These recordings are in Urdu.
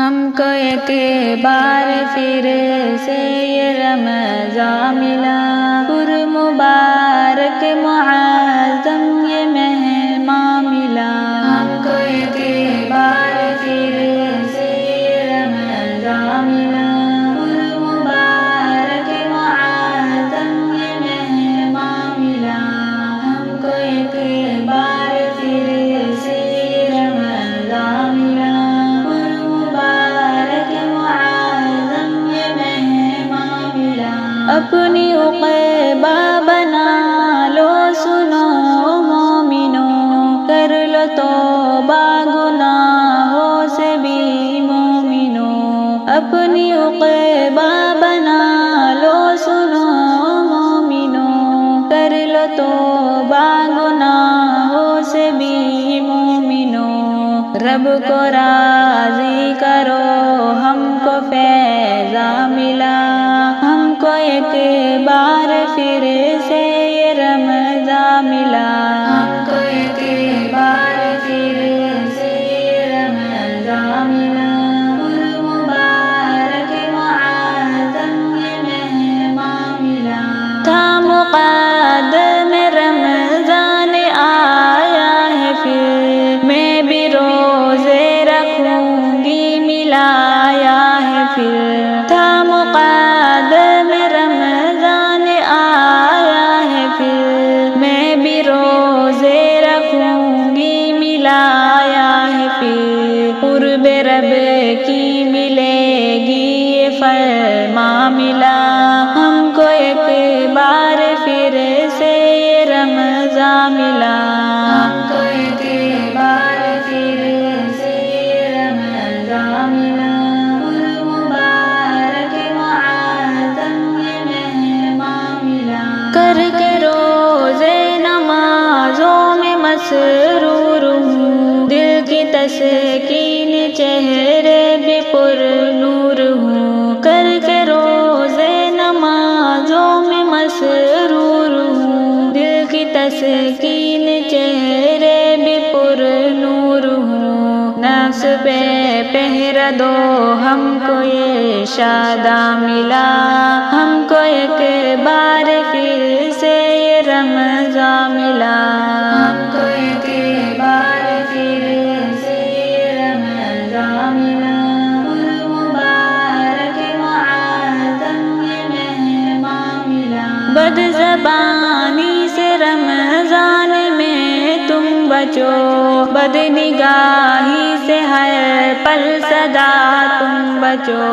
ہم کو ایک بار پھر سے یہ رمضان ملا، پر مبارک معظم یہ مہمان ملا۔ ہم کو ایک بار پھر سے یہ رمضان ملا، پر مبارک معظم یہ مہمان ملا۔ ہم کو ایک بار پھر سے یہ رمضان ملا، اپنی عقبہ بنا لو سنو مومنو، کر لو توبہ گناہوں سے بھی مومنو۔ اپنی عقبہ بنا لو سنو مومنو، کر لو توبہ گناہوں سے بھی مومنو۔ رب کو راضی کرو ہم کو فیضان ملا، ہم کو ایک بار پھر سے یہ رمضان ملا۔ ہم کو ایک بار پھر سے یہ رمضان ملا، پر مبارک معظم یہ مہمان ملا۔ تھا مقدم رمضان آیا ہے پھر، میں بھی روزے رکھوں گی ملایا ہے پھر۔ تھا مقدم رمضان آیا ہے پھر، میں بھی روزے رکھوں گی ملایا ہے پھر۔ قرب رب کی ملے گی یہ فرمان ملا، ہم کو ایک بار پھر سے یہ رمضان ملا۔ ہم کو ایک بار پھر سے یہ رمضان ملا، پر مبارک معظم یہ مہمان ملا۔ کر کے روزے نمازوں میں مسرور ہوں، دل کی تسکین چہرے بھی پر نور ہوں۔ کر کے روزے نمازوں میں مسرور ہوں، دل کی تسکین چہرے بھی پر نور ہوں۔ نفس پہ پہرا دو ہم کو یہ شاداں ملا، ہم کو ایک بار پھر سے یہ رمضان ملا۔ ہم کو ایک بار پھر سے یہ رمضان ملا، پر مبارک معظم یہ مہمان ملا۔ بد زبانی سے رمضان میں تم بچو، بد نگاہی سے ہر پل صدا تم بچو۔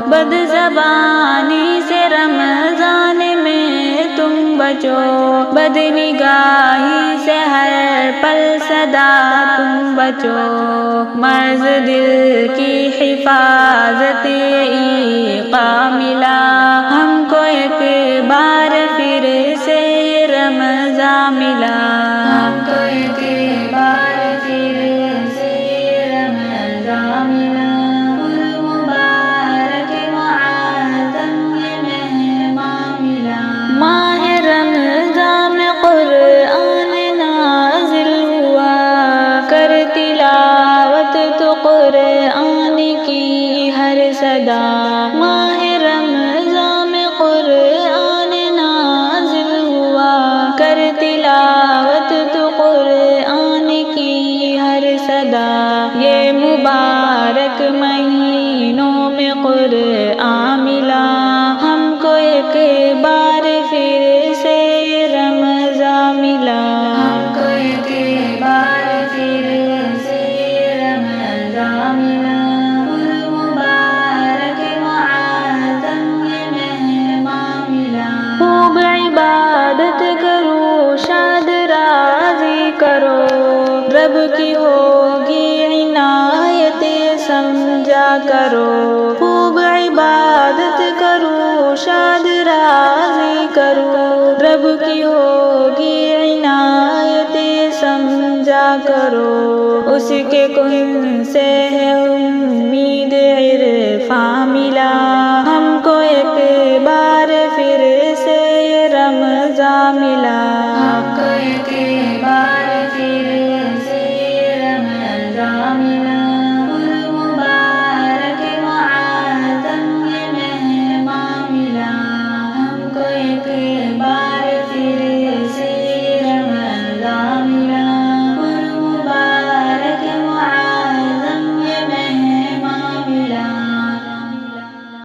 بد زبانی سے رمضان میں تم بچو، بد نگاہی سے ہر پل صدا تم بچو۔ مرض دل کی حفاظت ایقا ملا، ہم کو ایک بار پھر سے یہ رمضان ملا۔ ہم کو ایک بار پھر سے یہ رمضان ملا، پر مبارک معظم یہ مہمان ملا۔ ماہ رمضان میں قرآن نازل ہوا، کر تلاوت تو قرآن کی ہر صدا۔ ماہ رمضان میں قرآن نازل ہوا، کر تلاوت تو قرآن کی ہر صدا۔ یہ مبارک مہینوں میں قرآن ملا، ہم کو ایک بار پھر سے یہ رمضان ملا۔ ہم کو ایک بار پھر سے یہ رمضان ملا، پر مبارک معظم یہ مہمان ملا۔ خوب عبادت کرو شاد راضی کرو، رب کی ہوگی عنایت سمجھا کرو۔ خوب عبادت کرو شاد راضی کرو، رب کی ہوگی عنایت سمجھا کرو۔ اس کے کن سے ہے امید عرفان ملا، ہم کو ایک بار پھر سے یہ رمضان ملا۔ ہم کو ایک